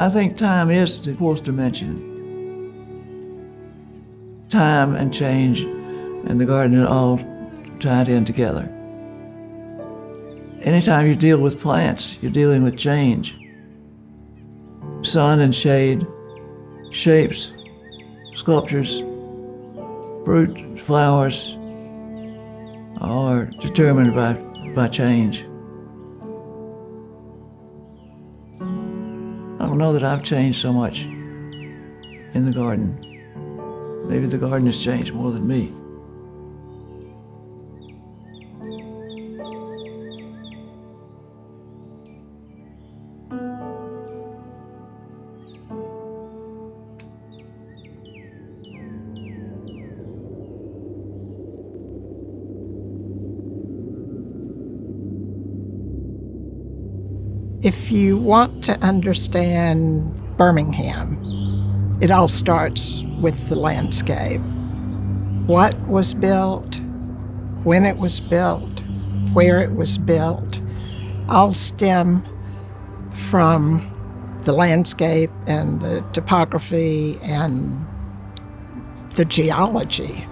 I think time is the fourth dimension. Time and change and the garden are all tied in together. Anytime you deal with plants, you're dealing with change. Sun and shade, shapes, sculptures, fruit, flowers, all are determined by change. I don't know that I've changed so much in the garden. Maybe the garden has changed more than me. If you want to understand Birmingham, it all starts with the landscape. What was built, when it was built, where it was built, all stem from the landscape and the topography and the geology.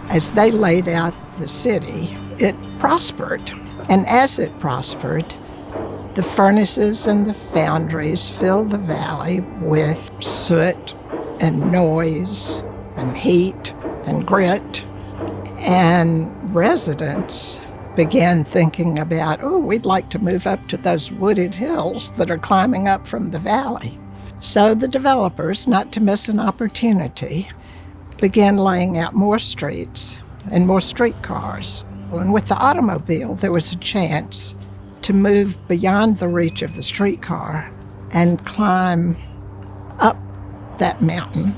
As they laid out the city, it prospered. And as it prospered, the furnaces and the foundries filled the valley with soot and noise and heat and grit. And residents began thinking about, we'd like to move up to those wooded hills that are climbing up from the valley. So the developers, not to miss an opportunity, began laying out more streets and more streetcars. And with the automobile, there was a chance to move beyond the reach of the streetcar and climb up that mountain,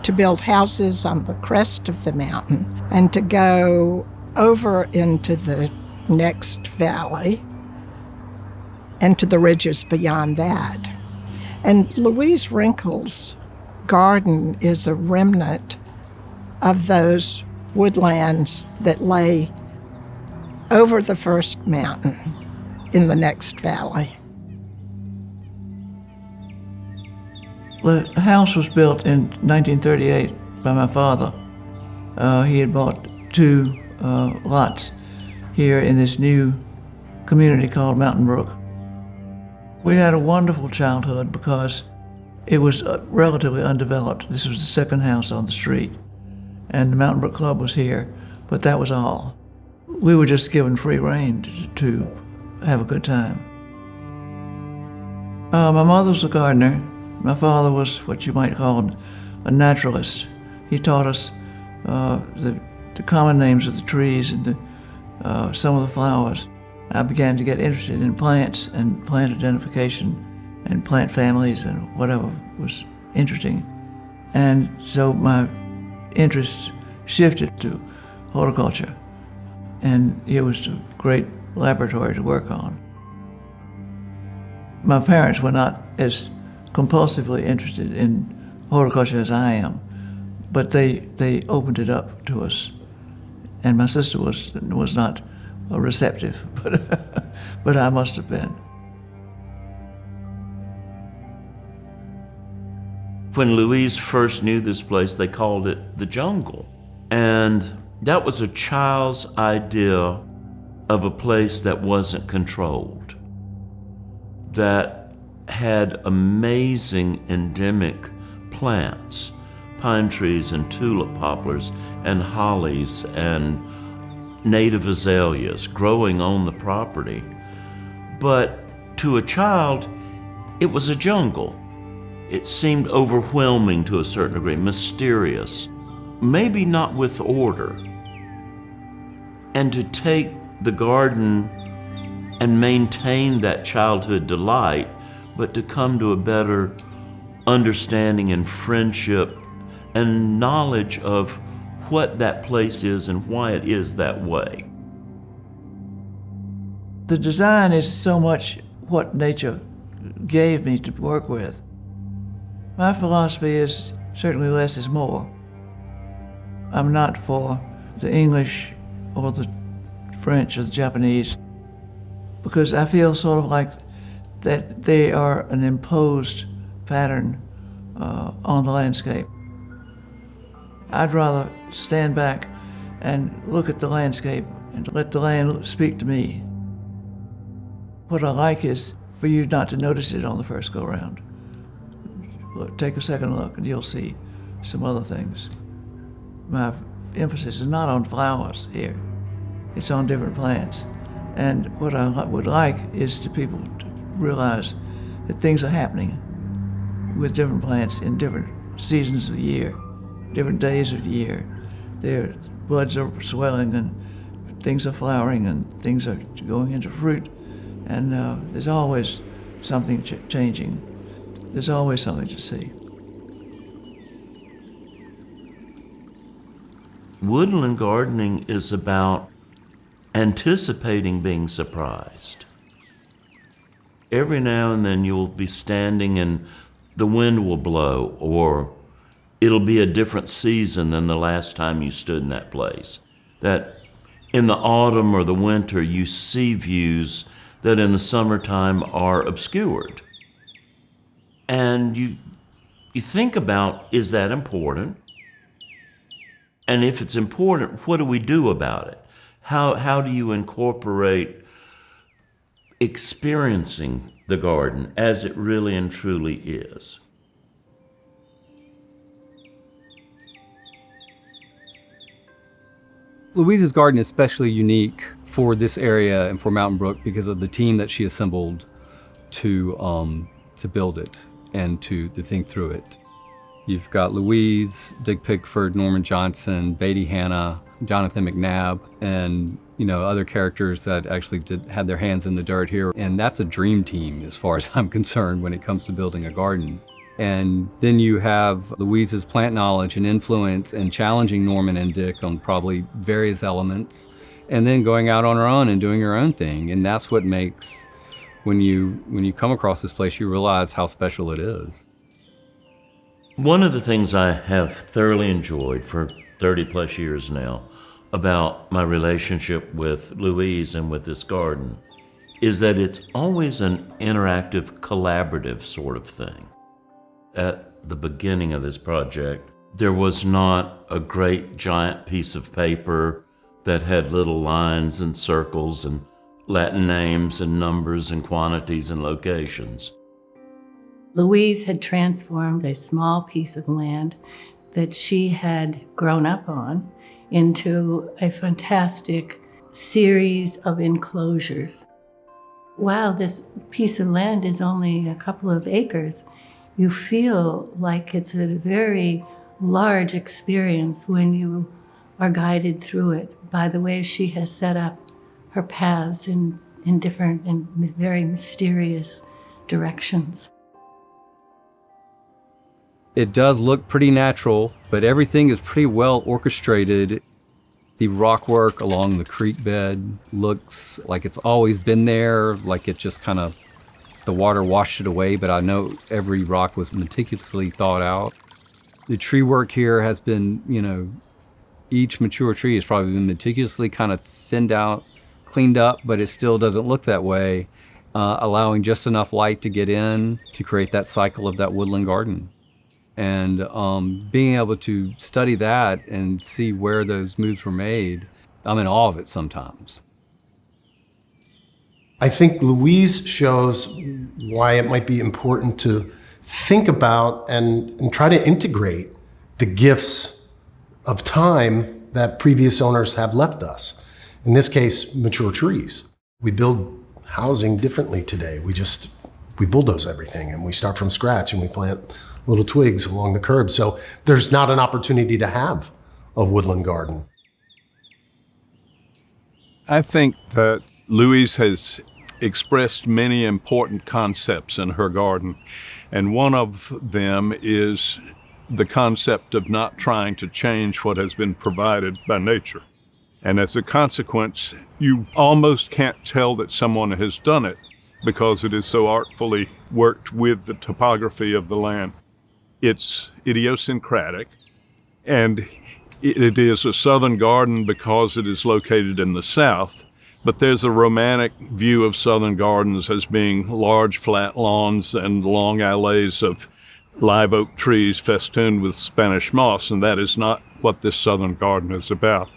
to build houses on the crest of the mountain, and to go over into the next valley and to the ridges beyond that. And Louise Wrinkle's garden is a remnant of those woodlands that lay over the first mountain in the next valley. The house was built in 1938 by my father. He had bought 2 lots here in this new community called Mountain Brook. We had a wonderful childhood because it was relatively undeveloped. This was the second house on the street, and the Mountain Brook Club was here, but that was all. We were just given free rein to have a good time. My mother was a gardener. My father was what you might call a naturalist. He taught us the common names of the trees and some of the flowers. I began to get interested in plants and plant identification and plant families and whatever was interesting. And so my interest shifted to horticulture, and it was a great laboratory to work on. My parents were not as compulsively interested in horticulture as I am, but they opened it up to us. And my sister was not receptive, but I must have been. When Louise first knew this place, they called it the jungle. And that was a child's idea of a place that wasn't controlled, that had amazing endemic plants, pine trees and tulip poplars and hollies and native azaleas growing on the property. But to a child, it was a jungle. It seemed overwhelming to a certain degree, mysterious, maybe not with order. And to take the garden and maintain that childhood delight, but to come to a better understanding and friendship and knowledge of what that place is and why it is that way. The design is so much what nature gave me to work with. My philosophy is certainly less is more. I'm not for the English or the French or the Japanese, because I feel sort of like that they are an imposed pattern on the landscape. I'd rather stand back and look at the landscape and let the land speak to me. What I like is for you not to notice it on the first go-round. Look, take a second look and you'll see some other things. My emphasis is not on flowers here. It's on different plants. And what I would like is to people to realize that things are happening with different plants in different seasons of the year, different days of the year. Their buds are swelling and things are flowering and things are going into fruit. And there's always something changing. There's always something to see. Woodland gardening is about anticipating being surprised. Every now and then you'll be standing and the wind will blow, or it'll be a different season than the last time you stood in that place. That in the autumn or the winter you see views that in the summertime are obscured. And you think about, is that important? And if it's important, what do we do about it? How do you incorporate experiencing the garden as it really and truly is? Louise's garden is especially unique for this area and for Mountain Brook because of the team that she assembled to build it and to think through it. You've got Louise, Dick Pickford, Norman Johnson, Beatty Hanna, Jonathan McNabb, and other characters that actually had their hands in the dirt here. And that's a dream team as far as I'm concerned when it comes to building a garden. And then you have Louise's plant knowledge and influence and challenging Norman and Dick on probably various elements, and then going out on her own and doing her own thing. And that's what makes, when you come across this place, you realize how special it is. One of the things I have thoroughly enjoyed for 30 plus years now about my relationship with Louise and with this garden is that it's always an interactive, collaborative sort of thing. At the beginning of this project, there was not a great giant piece of paper that had little lines and circles and Latin names and numbers and quantities and locations. Louise had transformed a small piece of land that she had grown up on into a fantastic series of enclosures. Wow, this piece of land is only a couple of acres. You feel like it's a very large experience when you are guided through it by the way she has set up her paths in different and very mysterious directions. It does look pretty natural, but everything is pretty well orchestrated. The rockwork along the creek bed looks like it's always been there, like it just kind of, the water washed it away, but I know every rock was meticulously thought out. The tree work here has been, each mature tree has probably been meticulously kind of thinned out, cleaned up, but it still doesn't look that way, allowing just enough light to get in to create that cycle of that woodland garden. And being able to study that and see where those moves were made, I'm in awe of it sometimes. I think Louise shows why it might be important to think about and try to integrate the gifts of time that previous owners have left us. In this case, mature trees. We build housing differently today. We bulldoze everything and we start from scratch and we plant little twigs along the curb. So there's not an opportunity to have a woodland garden. I think that Louise has expressed many important concepts in her garden, and one of them is the concept of not trying to change what has been provided by nature. And as a consequence, you almost can't tell that someone has done it because it is so artfully worked with the topography of the land. It's idiosyncratic, and it is a southern garden because it is located in the south, But there's a romantic view of southern gardens as being large flat lawns and long alleys of live oak trees festooned with Spanish moss, and that is not what this southern garden is about.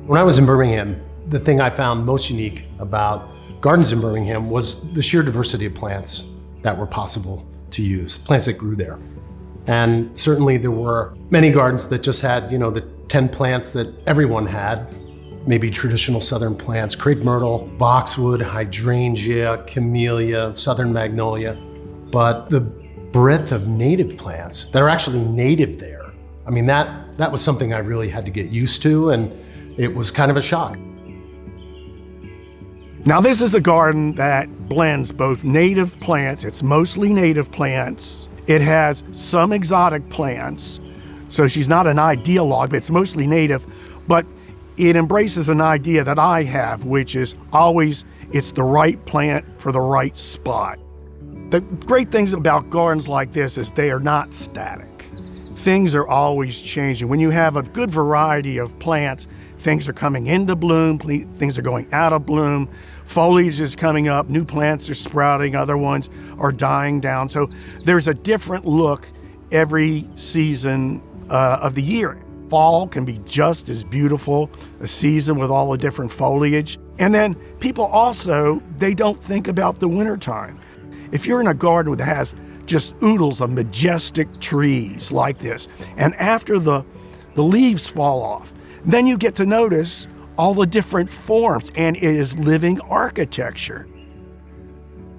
When I was in Birmingham, the thing I found most unique about gardens in Birmingham was the sheer diversity of plants that were possible to use, plants that grew there. And certainly there were many gardens that just had, the 10 plants that everyone had, maybe traditional southern plants, crepe myrtle, boxwood, hydrangea, camellia, southern magnolia. But the breadth of native plants that are actually native there, that was something I really had to get used to, and it was kind of a shock. Now, this is a garden that blends both native plants, it's mostly native plants. It has some exotic plants, so she's not an ideologue, but it's mostly native. But it embraces an idea that I have, which is always it's the right plant for the right spot. The great things about gardens like this is they are not static. Things are always changing. When you have a good variety of plants, things are coming into bloom, things are going out of bloom, foliage is coming up, new plants are sprouting, other ones are dying down. So there's a different look every season of the year. Fall can be just as beautiful, a season with all the different foliage. And then people also, they don't think about the wintertime. If you're in a garden that has just oodles of majestic trees like this, and after the leaves fall off, then you get to notice all the different forms, and it is living architecture.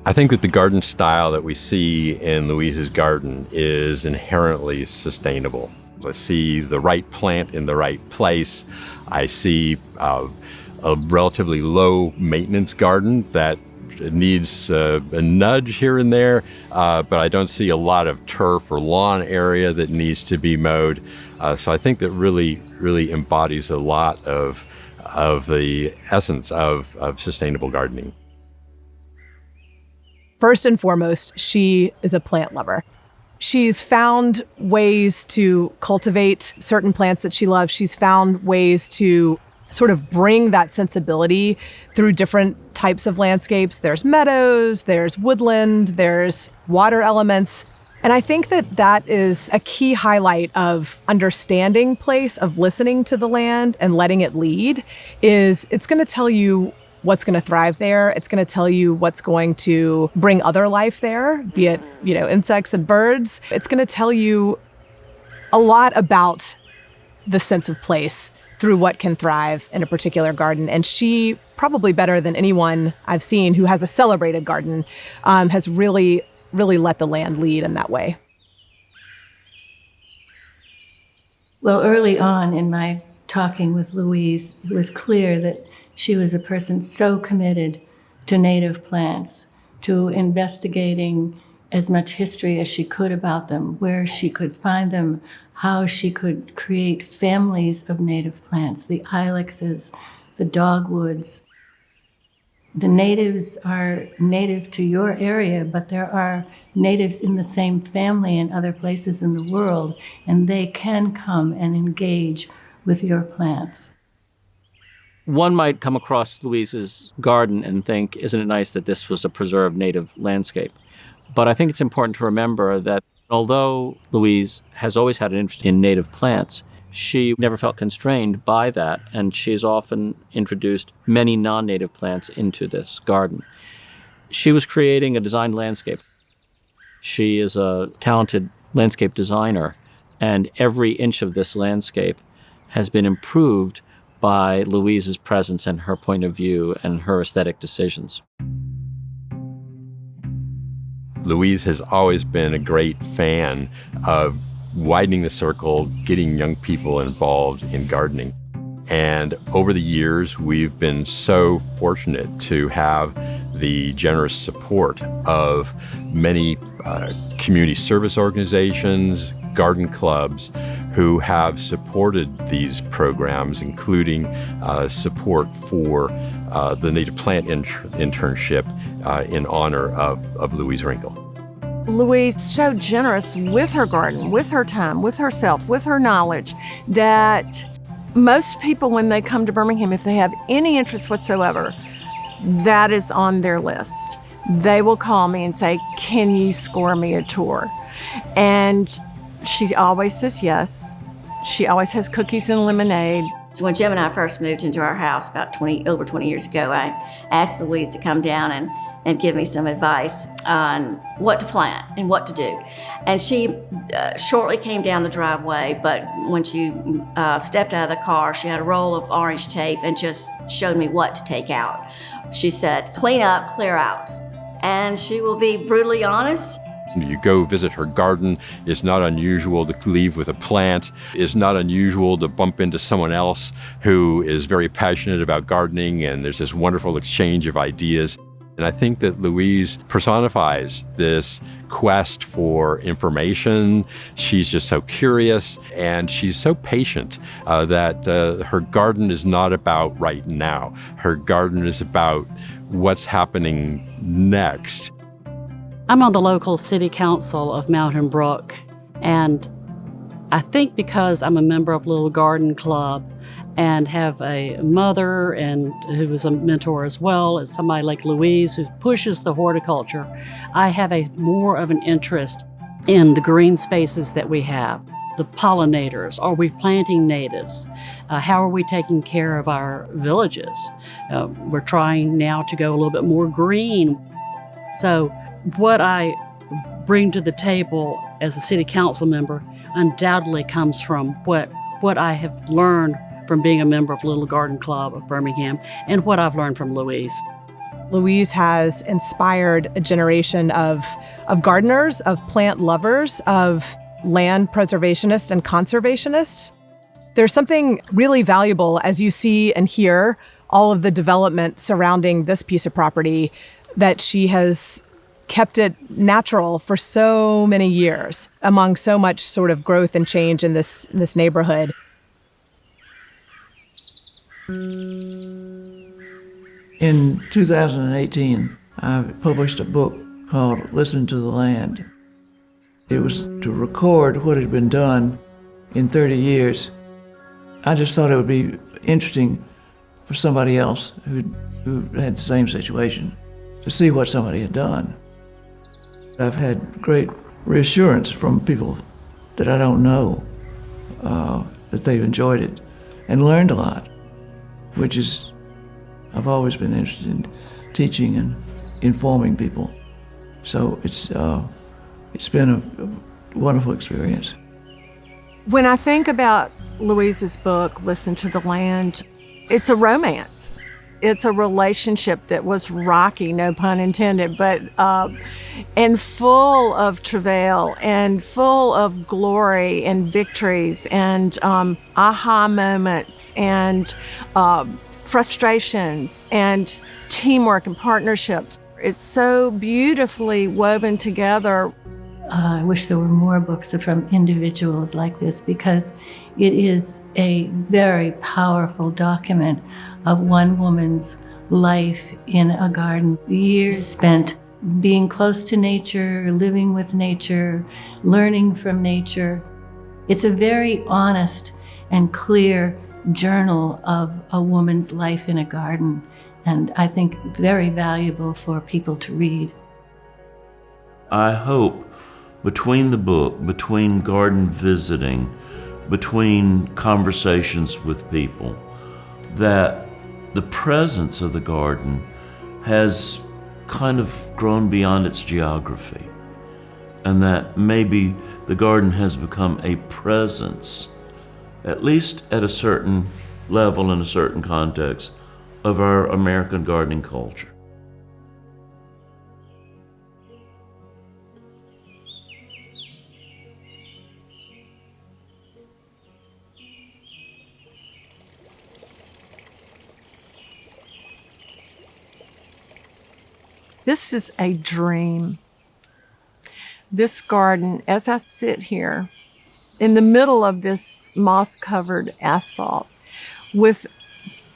I think that the garden style that we see in Louise's garden is inherently sustainable. I see the right plant in the right place. I see a relatively low maintenance garden that needs a nudge here and there, but I don't see a lot of turf or lawn area that needs to be mowed. So I think that really embodies a lot of the essence of sustainable gardening. First and foremost, she is a plant lover. She's found ways to cultivate certain plants that she loves. She's found ways to sort of bring that sensibility through different types of landscapes. There's meadows, there's woodland, there's water elements. And I think that is a key highlight of understanding place, of listening to the land and letting it lead, is it's going to tell you what's going to thrive there. It's going to tell you what's going to bring other life there, be it, insects and birds. It's going to tell you a lot about the sense of place through what can thrive in a particular garden. And she, probably better than anyone I've seen who has a celebrated garden, has really let the land lead in that way. Well, early on in my talking with Louise, it was clear that she was a person so committed to native plants, to investigating as much history as she could about them, where she could find them, how she could create families of native plants, the ilexes, the dogwoods. The natives are native to your area, but there are natives in the same family in other places in the world, and they can come and engage with your plants. One might come across Louise's garden and think, isn't it nice that this was a preserved native landscape? But I think it's important to remember that although Louise has always had an interest in native plants, she never felt constrained by that, and she's often introduced many non-native plants into this garden. She was creating a designed landscape. She is a talented landscape designer, and every inch of this landscape has been improved by Louise's presence and her point of view and her aesthetic decisions. Louise has always been a great fan of widening the circle, getting young people involved in gardening. And over the years, we've been so fortunate to have the generous support of many community service organizations, garden clubs who have supported these programs, including support for the native plant internship in honor of Louise Wrinkle. Louise is so generous with her garden, with her time, with herself, with her knowledge, that most people, when they come to Birmingham, if they have any interest whatsoever, that is on their list. They will call me and say, "Can you score me a tour?" And she always says yes. She always has cookies and lemonade. When Jim and I first moved into our house about over 20 years ago, I asked Louise to come down and give me some advice on what to plant and what to do. And she shortly came down the driveway, but when she stepped out of the car, she had a roll of orange tape and just showed me what to take out. She said, "Clean up, clear out." And she will be brutally honest. You go visit her garden. It's not unusual to leave with a plant. It's not unusual to bump into someone else who is very passionate about gardening, and there's this wonderful exchange of ideas. And I think that Louise personifies this quest for information. She's just so curious, and she's so patient that her garden is not about right now. Her garden is about what's happening next. I'm on the local city council of Mountain Brook, and I think because I'm a member of Little Garden Club and have a mother and who is a mentor as well as somebody like Louise who pushes the horticulture, I have more of an interest in the green spaces that we have. The pollinators, are we planting natives? How are we taking care of our villages? We're trying now to go a little bit more green. So what I bring to the table as a city council member undoubtedly comes from what I have learned from being a member of Little Garden Club of Birmingham and what I've learned from Louise. Louise has inspired a generation of gardeners, of plant lovers, of land preservationists and conservationists. There's something really valuable as you see and hear all of the development surrounding this piece of property, that she has kept it natural for so many years among so much sort of growth and change in this neighborhood. In 2018, I published a book called Listen to the Land. It was to record what had been done in 30 years. I just thought it would be interesting for somebody else who had the same situation to see what somebody had done. I've had great reassurance from people that I don't know that they've enjoyed it and learned a lot, which is, I've always been interested in teaching and informing people. So it's been a wonderful experience. When I think about Louise's book, Listen to the Land, it's a romance. It's a relationship that was rocky, no pun intended, but and full of travail and full of glory and victories and aha moments and frustrations and teamwork and partnerships. It's so beautifully woven together. I wish there were more books from individuals like this, because it is a very powerful document of one woman's life in a garden. Years spent being close to nature, living with nature, learning from nature. It's a very honest and clear journal of a woman's life in a garden, and I think very valuable for people to read. I hope between the book, between garden visiting, between conversations with people, that the presence of the garden has kind of grown beyond its geography, and that maybe the garden has become a presence, at least at a certain level in a certain context, of our American gardening culture. This is a dream. This garden, as I sit here, in the middle of this moss-covered asphalt with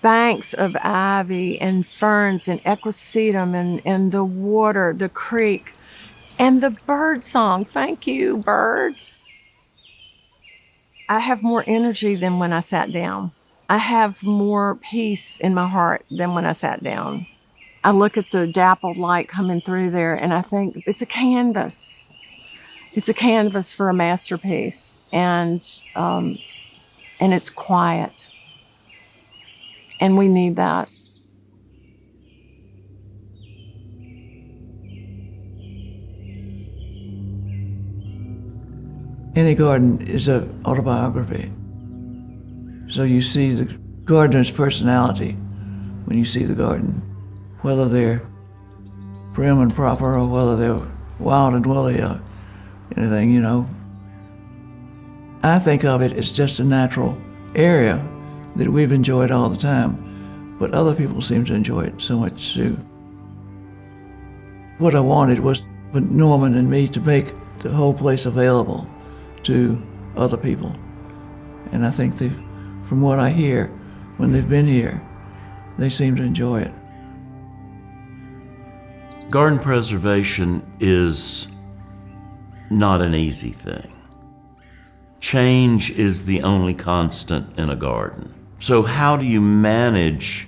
banks of ivy and ferns and equisetum and the water, the creek, and the bird song. Thank you, bird. I have more energy than when I sat down. I have more peace in my heart than when I sat down. I look at the dappled light coming through there and I think it's a canvas. It's a canvas for a masterpiece, and it's quiet. And we need that. Any garden is an autobiography. So you see the gardener's personality when you see the garden, whether they're prim and proper or whether they're wild and woolly or anything, you know. I think of it as just a natural area that we've enjoyed all the time, but other people seem to enjoy it so much too. What I wanted was for Norman and me to make the whole place available to other people. And I think from what I hear, when they've been here, they seem to enjoy it. Garden preservation is not an easy thing. Change is the only constant in a garden. So how do you manage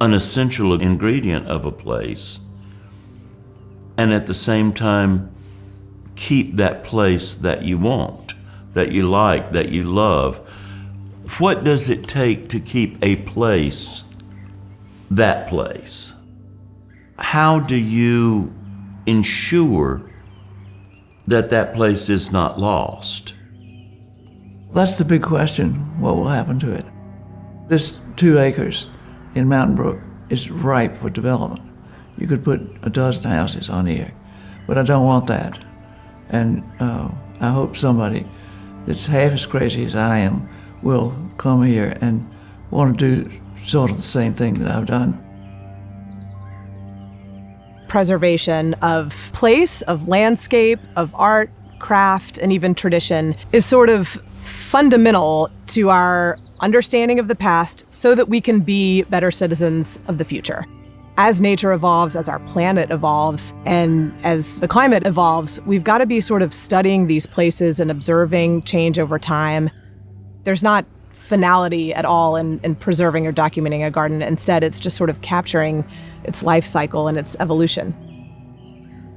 an essential ingredient of a place and at the same time keep that place that you want, that you like, that you love? What does it take to keep a place that place? How do you ensure that that place is not lost? That's the big question, what will happen to it? This 2 acres in Mountain Brook is ripe for development. You could put a dozen houses on here, but I don't want that. And I hope somebody that's half as crazy as I am will come here and want to do sort of the same thing that I've done. Preservation of place, of landscape, of art, craft, and even tradition is sort of fundamental to our understanding of the past so that we can be better citizens of the future. As nature evolves, as our planet evolves, and as the climate evolves, we've got to be sort of studying these places and observing change over time. There's not finality at all in preserving or documenting a garden. Instead, it's just sort of capturing its life cycle and its evolution.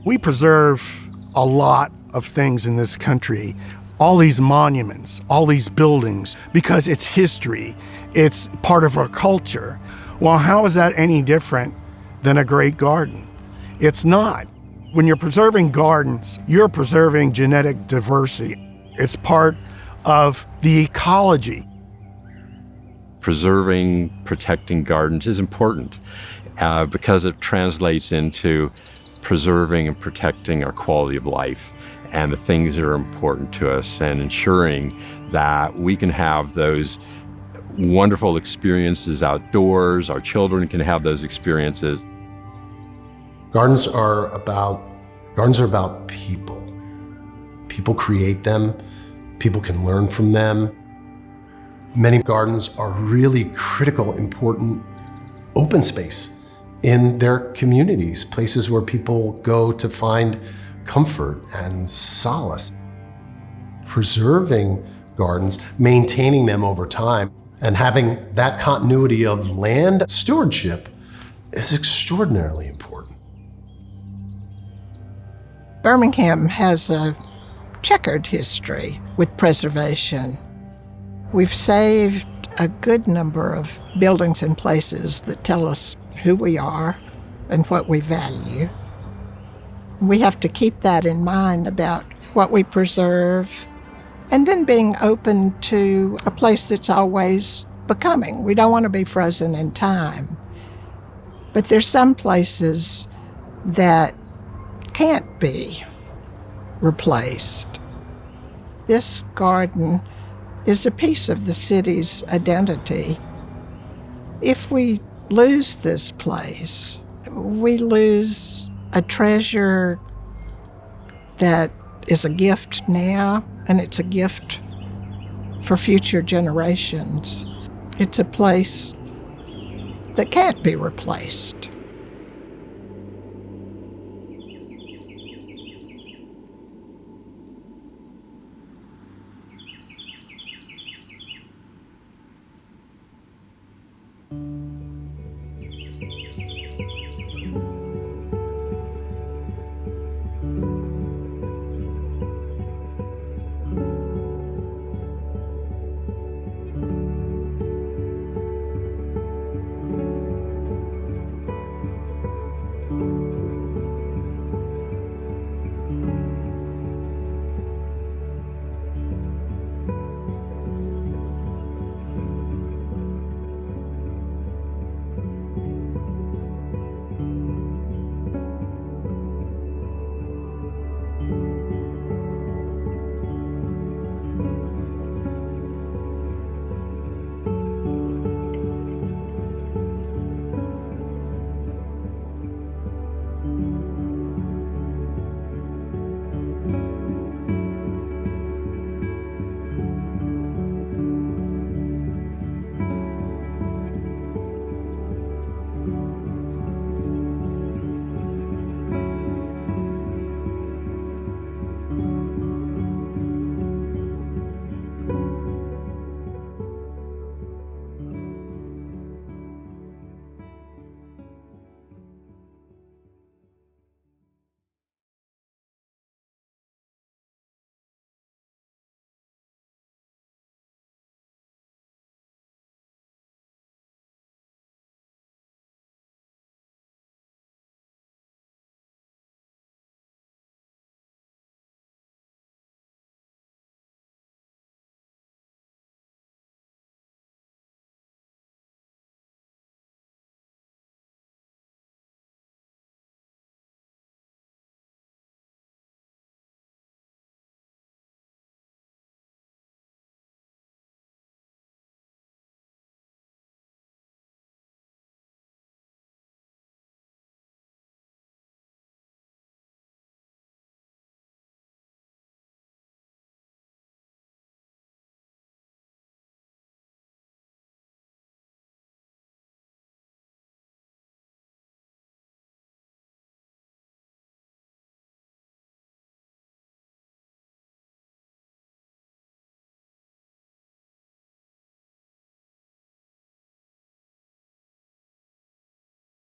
We preserve a lot of things in this country, all these monuments, all these buildings, because it's history, it's part of our culture. Well, how is that any different than a great garden? It's not. When you're preserving gardens, you're preserving genetic diversity. It's part of the ecology. Preserving, protecting gardens is important because it translates into preserving and protecting our quality of life and the things that are important to us, and ensuring that we can have those wonderful experiences outdoors. Our children can have those experiences. Gardens are about people. People create them. People can learn from them. Many gardens are really critical, important open space in their communities, places where people go to find comfort and solace. Preserving gardens, maintaining them over time, and having that continuity of land stewardship is extraordinarily important. Birmingham has a checkered history with preservation. We've saved a good number of buildings and places that tell us who we are and what we value. We have to keep that in mind about what we preserve, and then being open to a place that's always becoming. We don't want to be frozen in time. But there's some places that can't be replaced. This garden is a piece of the city's identity. If we lose this place, we lose a treasure that is a gift now, and it's a gift for future generations. It's a place that can't be replaced.